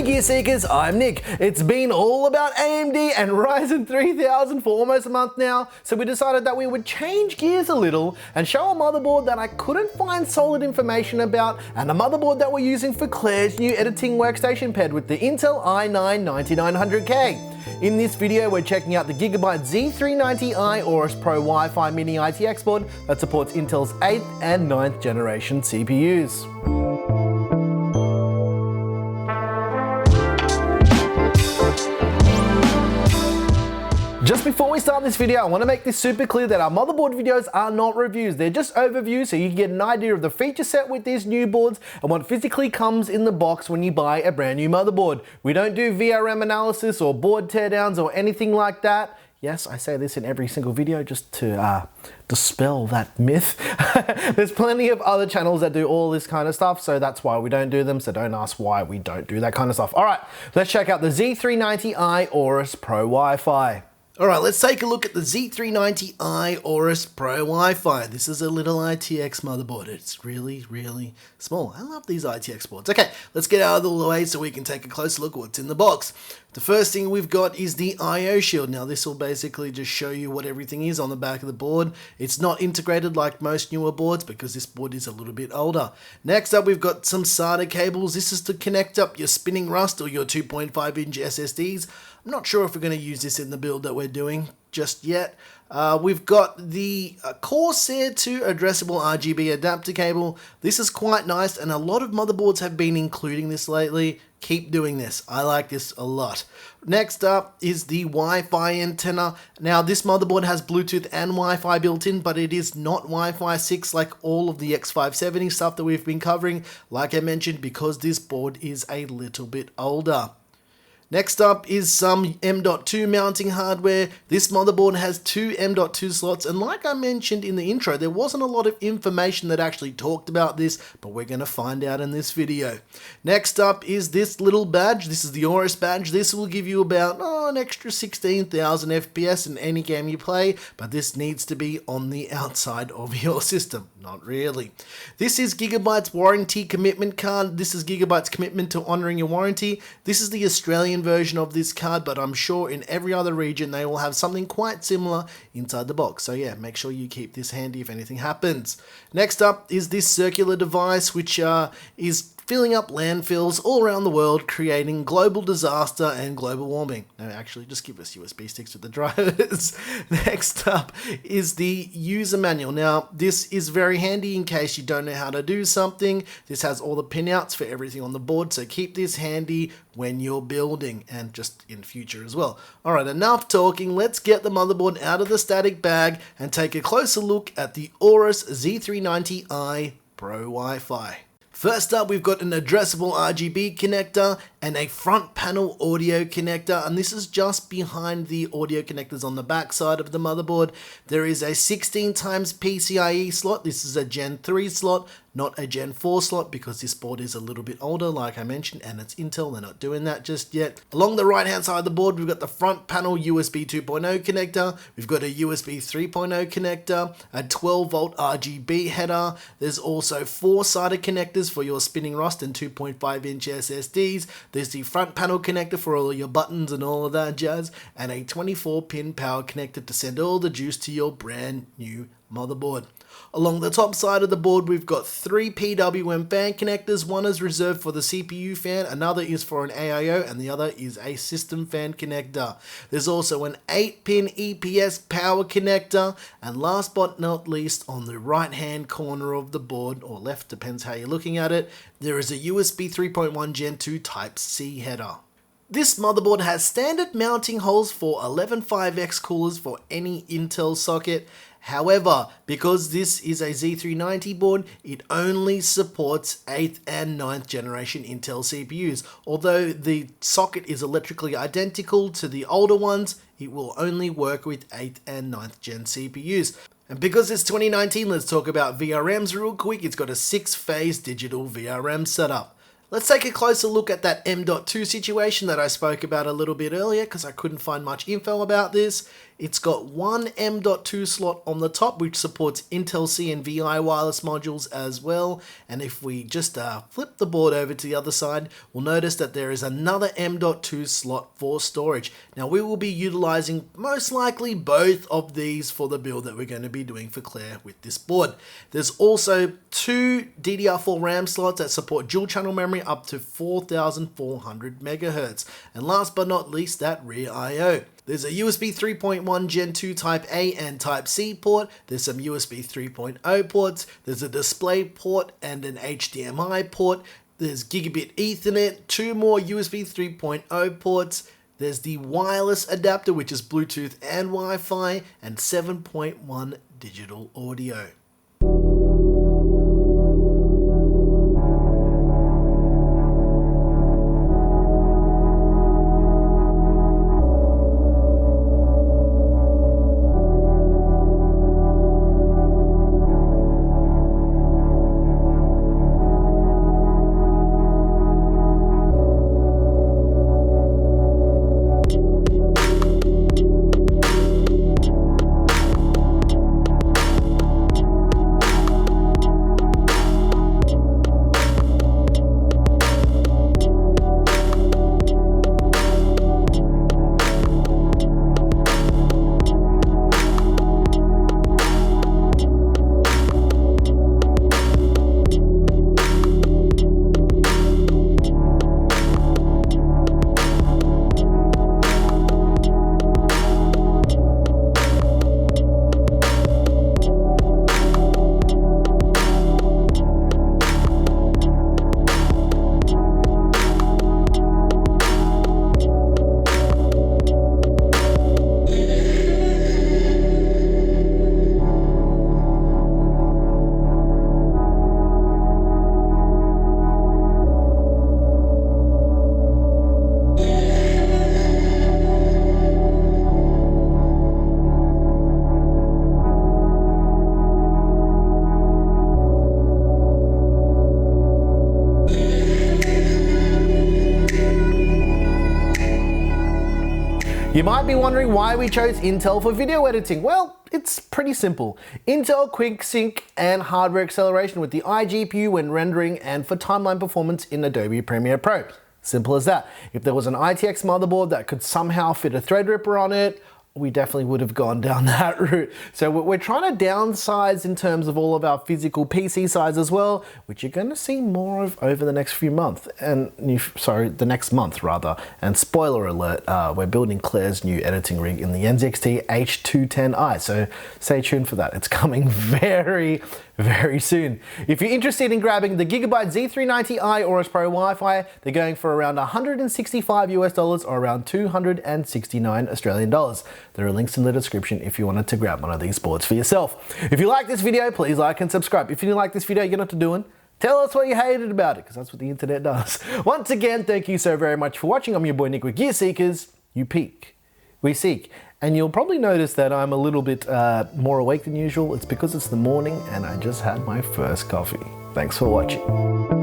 Gear Seekers, I'm Nick. It's been all about AMD and Ryzen 3000 for almost a month now, so we decided that we would change gears a little and show a motherboard that I couldn't find solid information about, and a motherboard that we're using for Klaires' new editing workstation paired with the Intel i9-9900K. In this video, we're checking out the Gigabyte Z390i AORUS Pro Wi-Fi Mini ITX board that supports Intel's 8th and 9th generation CPUs. Just before we start this video, I want to make this super clear that our motherboard videos are not reviews. They're just overviews so you can get an idea of the feature set with these new boards and what physically comes in the box when you buy a brand new motherboard. We don't do VRM analysis or board teardowns or anything like that. Yes, I say this in every single video just to dispel that myth. There's plenty of other channels that do all this kind of stuff, so that's why we don't do them, so don't ask why we don't do that kind of stuff. Alright, let's check out the Z390i AORUS Pro Wi-Fi. Alright, let's take a look at the Z390i AORUS Pro Wi-Fi. This is a little ITX motherboard. It's really, really small. I love these ITX boards. Okay, let's get out of the way so we can take a closer look at what's in the box. The first thing we've got is the I/O shield. Now this will basically just show you what everything is on the back of the board. It's not integrated like most newer boards because this board is a little bit older. Next up, we've got some SATA cables. This is to connect up your spinning Rust or your 2.5-inch SSDs. I'm not sure if we're going to use this in the build that we're doing just yet. We've got the Corsair 2 addressable RGB adapter cable. This is quite nice, and a lot of motherboards have been including this lately. Keep doing this. I like this a lot. Next up is the Wi-Fi antenna. Now this motherboard has Bluetooth and Wi-Fi built in, but it is not Wi-Fi 6 like all of the X570 stuff that we've been covering, like I mentioned, because this board is a little bit older. Next up is some M.2 mounting hardware. This motherboard has two M.2 slots, and like I mentioned in the intro, there wasn't a lot of information that actually talked about this, but we're going to find out in this video. Next up is this little badge. This is the AORUS badge. This will give you about an extra 16,000 FPS in any game you play, but this needs to be on the outside of your system. Not really. This is Gigabyte's warranty commitment card. This is Gigabyte's commitment to honouring your warranty. This is the Australian version of this card, but I'm sure in every other region they will have something quite similar inside the box. So yeah, make sure you keep this handy if anything happens. Next up is this circular device, which is filling up landfills all around the world, creating global disaster and global warming. No, actually, just give us USB sticks with the drivers. Next up is the user manual. Now, this is very handy in case you don't know how to do something. This has all the pinouts for everything on the board, so keep this handy when you're building and just in future as well. Alright, enough talking. Let's get the motherboard out of the static bag and take a closer look at the AORUS Z390i Pro Wi-Fi. First up, we've got an addressable RGB connector and a front panel audio connector, and this is just behind the audio connectors on the back side of the motherboard. There is a 16 times PCIe slot. This is a Gen 3 slot, not a Gen 4 slot, because this board is a little bit older, like I mentioned, and it's Intel. They're not doing that just yet. Along the right hand side of the board, we've got the front panel USB 2.0 connector. We've got a USB 3.0 connector, a 12 volt RGB header. There's also 4 SATA connectors for your spinning Rust and 2.5-inch SSDs. There's the front panel connector for all your buttons and all of that jazz, and a 24-pin power connector to send all the juice to your brand new motherboard. Along the top side of the board, we've got 3 Pwm Fan Connectors. One is reserved for the CPU fan, another is for an AIO, and the other is a system fan connector. There's also an 8-pin EPS power connector, and last but not least, on the right hand corner of the board, or left, depends how you're looking at it, there is a USB 3.1 Gen 2 Type-C header. This motherboard has standard mounting holes for 11.5x coolers for any Intel socket. However, because this is a Z390 board, it only supports 8th and 9th generation Intel CPUs. Although the socket is electrically identical to the older ones, it will only work with 8th and 9th gen CPUs. And because it's 2019, let's talk about VRMs real quick. It's got a 6-phase digital VRM setup. Let's take a closer look at that M.2 situation that I spoke about a little bit earlier because I couldn't find much info about this. It's got one M.2 slot on the top, which supports Intel C and VI wireless modules as well. And if we just flip the board over to the other side, we'll notice that there is another M.2 slot for storage. Now we will be utilizing most likely both of these for the build that we're going to be doing for Klaires with this board. There's also two DDR4 RAM slots that support dual channel memory up to 4400 megahertz. And last but not least, that rear I/O. There's a USB 3.1 Gen 2 Type A and Type C port. There's some USB 3.0 ports. There's a display port and an HDMI port. There's Gigabit Ethernet, two more USB 3.0 ports. There's the wireless adapter, which is Bluetooth and Wi-Fi, and 7.1 digital audio. You might be wondering why we chose Intel for video editing. Well, it's pretty simple. Intel Quick Sync and hardware acceleration with the iGPU when rendering and for timeline performance in Adobe Premiere Pro. Simple as that. If there was an ITX motherboard that could somehow fit a Threadripper on it, we definitely would have gone down that route. So we're trying to downsize in terms of all of our physical PC size as well, which you're going to see more of over the next few months. And the next month rather. And spoiler alert, we're building Klaires' new editing rig in the NZXT H210i. So stay tuned for that. It's coming very soon. If you're interested in grabbing the Gigabyte Z390i AORUS Pro Wi-Fi, they're going for around $165 US or around 269 Australian dollars. There are links in the description if you wanted to grab one of these boards for yourself. If you like this video, please like and subscribe. If you didn't like this video, you know what to do. Tell us what you hated about it, because that's what the internet does. Once again, thank you so very much for watching. I'm your boy Nick with Gear Seekers. You peek, we seek. And you'll probably notice that I'm a little bit more awake than usual. It's because it's the morning and I just had my first coffee. Thanks for watching.